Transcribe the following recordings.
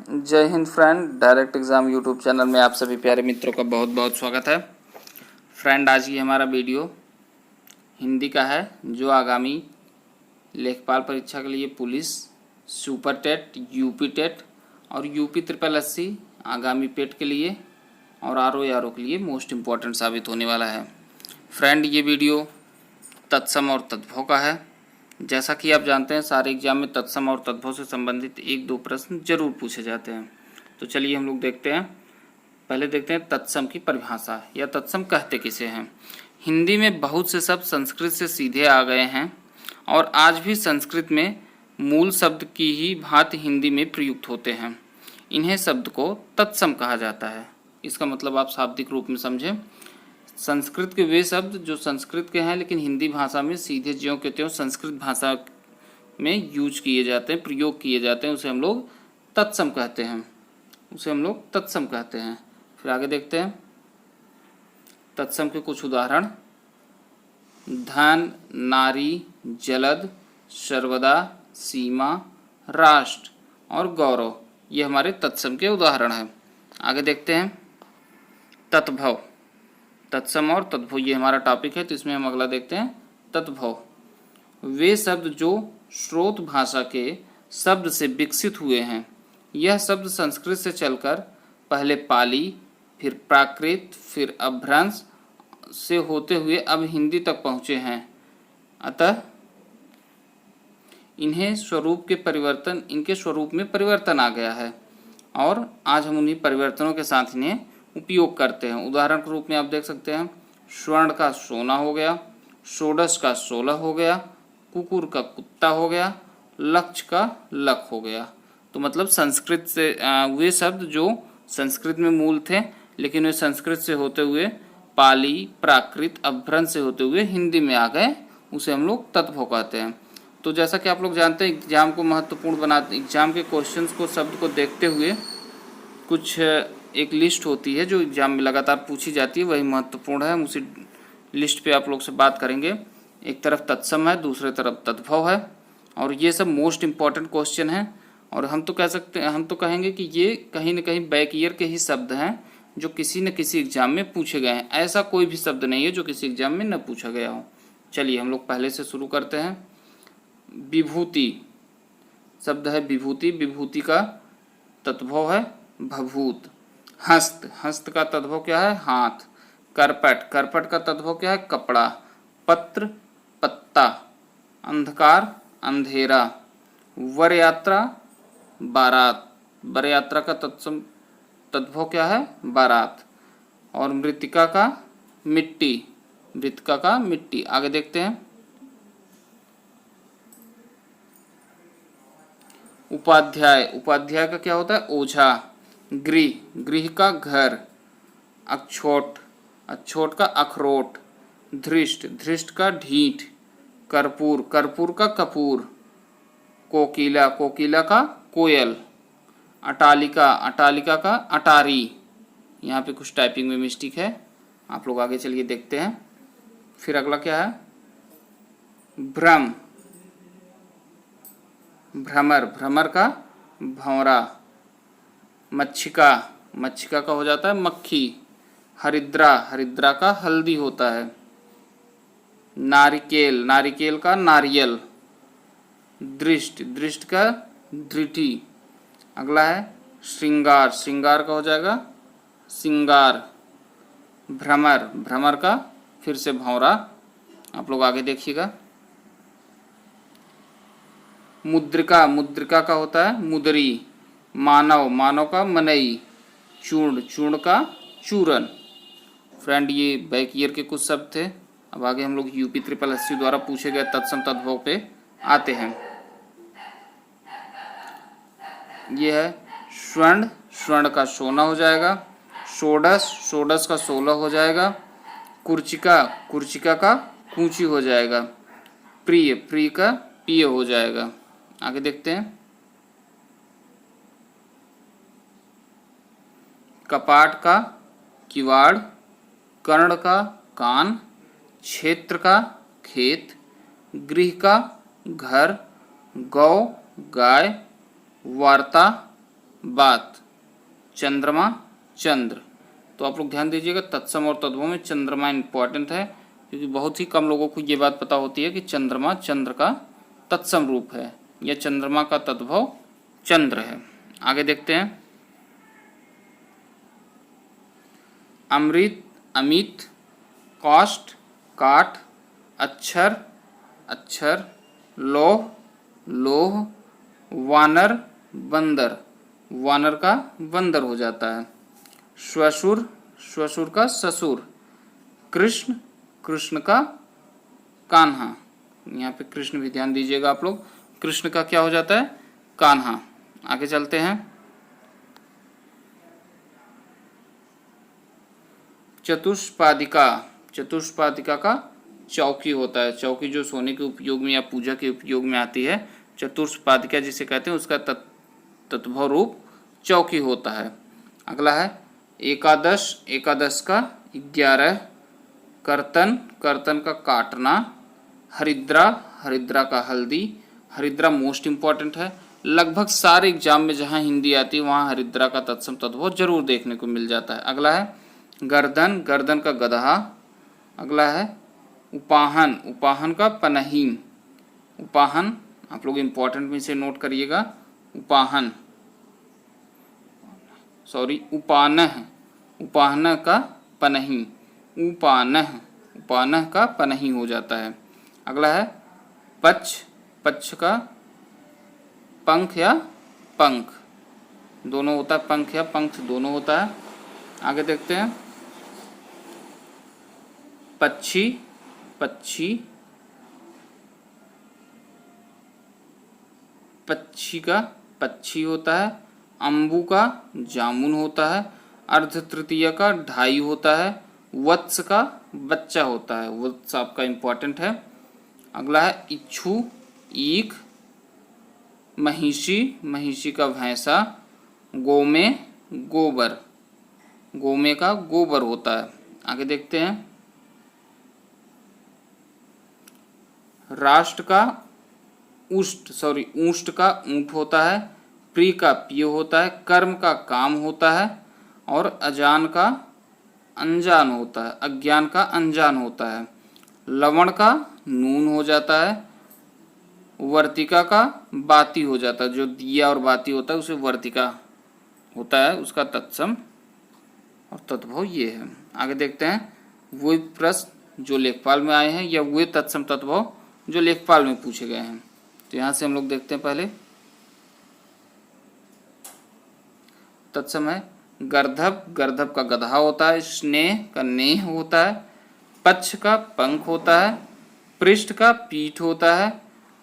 जय Hind friend, direct exam YouTube channel में आप सभी प्यारे मित्रों का बहुत बहुत स्वागत है। फ्रेंड, आज की हमारा वीडियो हिंदी का है, जो आगामी लेखपाल परीक्षा के लिए police, super TET, UP TET और यूपी ट्रिपल एससी आगामी पेट के लिए और आरओ के लिए मोस्ट इम्पॉर्टेंट साबित होने वाला है। फ्रेंड, ये वीडियो तत्सम और तद्भव का है। जैसा कि आप जानते हैं, सारे एग्जाम में तत्सम और तद्भव से संबंधित एक दो प्रश्न जरूर पूछे जाते हैं। तो चलिए हम लोग देखते हैं। पहले देखते हैं तत्सम की परिभाषा, या तत्सम कहते किसे हैं। हिंदी में बहुत से शब्द संस्कृत से सीधे आ गए हैं और आज भी संस्कृत में मूल शब्द की ही भांति हिंदी में प्रयुक्त होते हैं। इन्हें शब्द को तत्सम कहा जाता है। इसका मतलब आप शाब्दिक रूप में समझें। संस्कृत के वे शब्द जो संस्कृत के हैं लेकिन हिंदी भाषा में सीधे ज्यों के त्यों संस्कृत भाषा में यूज किए जाते हैं, प्रयोग किए जाते हैं, उसे हम लोग तत्सम कहते हैं। फिर आगे देखते हैं तत्सम के कुछ उदाहरण। धन, नारी, जलद, सर्वदा, सीमा, राष्ट्र और गौरव, ये हमारे तत्सम के उदाहरण हैं। आगे देखते हैं तत्भव। तत्सम और तद्भव ये हमारा टॉपिक है, तो इसमें हम अगला देखते हैं तद्भव। वे शब्द जो स्रोत भाषा के शब्द से विकसित हुए हैं। यह शब्द संस्कृत से चलकर पहले पाली, फिर प्राकृत, फिर अपभ्रंश से होते हुए अब हिंदी तक पहुँचे हैं। अतः इनके स्वरूप में परिवर्तन आ गया है और आज हम उन्हीं परिवर्तनों के साथ इन्हें उपयोग करते हैं। उदाहरण के रूप में आप देख सकते हैं, स्वर्ण का सोना हो गया, षोडश का 16 हो गया, कुकुर का कुत्ता हो गया, लक्ष्य का लक हो गया। तो मतलब संस्कृत से वे शब्द जो संस्कृत में मूल थे लेकिन वे संस्कृत से होते हुए पाली, प्राकृत, अपभ्रंश से होते हुए हिंदी में आ गए, उसे हम लोग तद्भव कहते हैं। तो जैसा कि आप लोग जानते हैं, एग्जाम को महत्वपूर्ण बनाते, एग्जाम के क्वेश्चंस को, शब्द को देखते हुए कुछ एक लिस्ट होती है जो एग्जाम में लगातार पूछी जाती है, वही महत्वपूर्ण है। हम उसी लिस्ट पे आप लोग से बात करेंगे। एक तरफ तत्सम है, दूसरे तरफ तद्भव है और ये सब मोस्ट इम्पॉर्टेंट क्वेश्चन हैं। और हम तो कहेंगे कि ये कहीं न कहीं बैक ईयर के ही शब्द हैं जो किसी न किसी एग्जाम में पूछे गए हैं। ऐसा कोई भी शब्द नहीं है जो किसी एग्जाम में न पूछा गया हो। चलिए हम लोग पहले से शुरू करते हैं। विभूति शब्द है, विभूति। विभूति का तद्भव है भभूत। हस्त, हस्त का तद्भव क्या है? हाथ। करपट, करपट का तद्भव क्या है? कपड़ा। पत्र, पत्ता। अंधकार, अंधेरा। वरयात्रा, बारात। वरयात्रा का तद्भव क्या है? बारात। और मृतिका का मिट्टी, मृतिका का मिट्टी। आगे देखते हैं उपाध्याय, उपाध्याय का क्या होता है? ओझा। गृह, गृह का घर। अक्षोट, अक्षोट का अखरोट। धृष्ट, धृष्ट का ढीठ। कर्पूर, कर्पूर का कपूर। कोकिला, कोकिला का कोयल। अटालिका, अटालिका का अटारी। यहाँ पे कुछ टाइपिंग में मिस्टेक है, आप लोग आगे चलिए देखते हैं। फिर अगला क्या है? भ्रम, भ्रमर, भ्रमर का भंवरा। मच्छिका, मच्छिका का हो जाता है मक्खी। हरिद्रा, हरिद्रा का हल्दी होता है। नारिकेल, नारिकेल का नारियल। दृष्ट, दृष्ट का दृष्टि। अगला है श्रृंगार, श्रृंगार का हो जाएगा सिंगार। भ्रमर, भ्रमर का फिर से भंवरा। आप लोग आगे देखिएगा। मुद्रिका, मुद्रिका का होता है मुदरी। मानव, मानव का मनई। चूर्ण, चूर्ण का चूरन। फ्रेंड, ये बैक ईयर के कुछ शब्द थे। अब आगे हम लोग यूपी ट्रिपल एससी द्वारा पूछे गए तत्सम तद्भव पे आते हैं। ये है स्वर्ण, स्वर्ण का सोना हो जाएगा। षोडश, षोडश का 16 हो जाएगा। कुर्चिका, कुर्चिका का कूंची हो जाएगा। प्रिय, प्रिय का पिय हो जाएगा। आगे देखते हैं कपाट का किवाड़। कर्ण का कान। क्षेत्र का खेत। गृह का घर। गौ, गाय। वार्ता, बात, चंद्रमा, चंद्र। तो आप लोग ध्यान दीजिएगा, तत्सम और तद्भव में चंद्रमा इम्पॉर्टेंट है, क्योंकि बहुत ही कम लोगों को ये बात पता होती है कि चंद्रमा चंद्र का तत्सम रूप है या चंद्रमा का तद्भव चंद्र है। आगे देखते हैं। अमृत, अमित, काष्ठ, काठ, अक्षर, अक्षर, लौह, लोह, वानर, बंदर, वानर का बंदर हो जाता है। श्वशुर, श्वशुर का ससुर, कृष्ण, कृष्ण का कान्हा। यहाँ पे कृष्ण भी ध्यान दीजिएगा आप लोग, कृष्ण का क्या हो जाता है, कान्हा। आगे चलते हैं। चतुष्पादिका, चतुष्पादिका का चौकी होता है। चौकी जो सोने के उपयोग में या पूजा के उपयोग में आती है, चतुष्पादिका जिसे कहते हैं, उसका तत्भव रूप चौकी होता है। अगला है एकादश, एकादश का 11, कर्तन, कर्तन का काटना, हरिद्रा, हरिद्रा का हल्दी। हरिद्रा मोस्ट इम्पॉर्टेंट है, लगभग सारे एग्जाम में जहाँ हिंदी आती है वहाँ हरिद्रा का तत्सम तद्भव जरूर देखने को मिल जाता है। अगला है गर्दन, गर्दन का गदहा। अगला है उपाहन, उपाहन का पनहीन। उपाहन आप लोग इम्पॉर्टेंट में से नोट करिएगा, उपाहन, सॉरी उपानह, उपाहन का पनही, उपानह, उपानह का पनही हो जाता है। अगला है पक्ष, पक्ष का पंख या पंख दोनों होता है, पंख या पंख दोनों होता है। आगे देखते हैं। पक्षी, पक्षी, पक्षी का पक्षी होता है। अम्बु का जामुन होता है। अर्ध तृतीय का ढाई होता है। वत्स का बच्चा होता है, वत्स आपका इम्पॉर्टेंट है। अगला है इच्छु, ईख, महिषी, महिषी का भैंसा, गोमे, गोबर, गोमे का गोबर होता है। आगे देखते हैं। राष्ट्र का उष्ट, सॉरी ऊष्ट का ऊंट होता है। प्रिय का पिय होता है। कर्म का काम होता है। और अजान का अनजान होता है, अज्ञान का अनजान होता है। लवण का नून हो जाता है। वर्तिका का बाती हो जाता है, जो दिया और बाती होता है उसे वर्तिका होता है, उसका तत्सम और तद्भव ये है। आगे देखते हैं। वो प्रश्न जो लेखपाल में आए हैं या वे तत्सम तद्भव जो लेखपाल में पूछे गए हैं। तो यहाँ से हम लोग देखते हैं। पहले तत्सम है गर्धभ, गर्धभ का गधा होता है। स्नेह का नेह होता है। पक्ष का पंख होता है। पृष्ठ का पीठ होता है।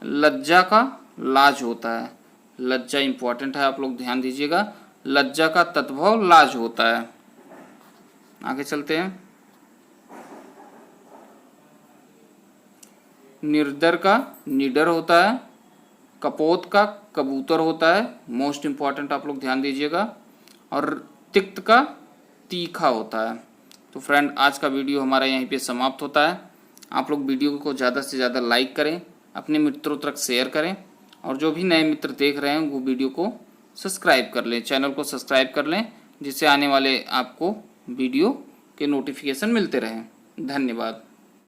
लज्जा का लाज होता है। लज्जा इंपॉर्टेंट है, आप लोग ध्यान दीजिएगा, लज्जा का तद्भव लाज होता है। आगे चलते हैं। निर्दर का निडर होता है। कपोत का कबूतर होता है, मोस्ट इम्पॉर्टेंट आप लोग ध्यान दीजिएगा। और तिक्त का तीखा होता है। तो फ्रेंड, आज का वीडियो हमारा यहीं पे समाप्त होता है। आप लोग वीडियो को ज़्यादा से ज़्यादा लाइक करें, अपने मित्रों तक शेयर करें, और जो भी नए मित्र देख रहे हैं वो वीडियो को सब्सक्राइब कर लें, चैनल को सब्सक्राइब कर लें, जिससे आने वाले आपको वीडियो के नोटिफिकेशन मिलते रहें। धन्यवाद।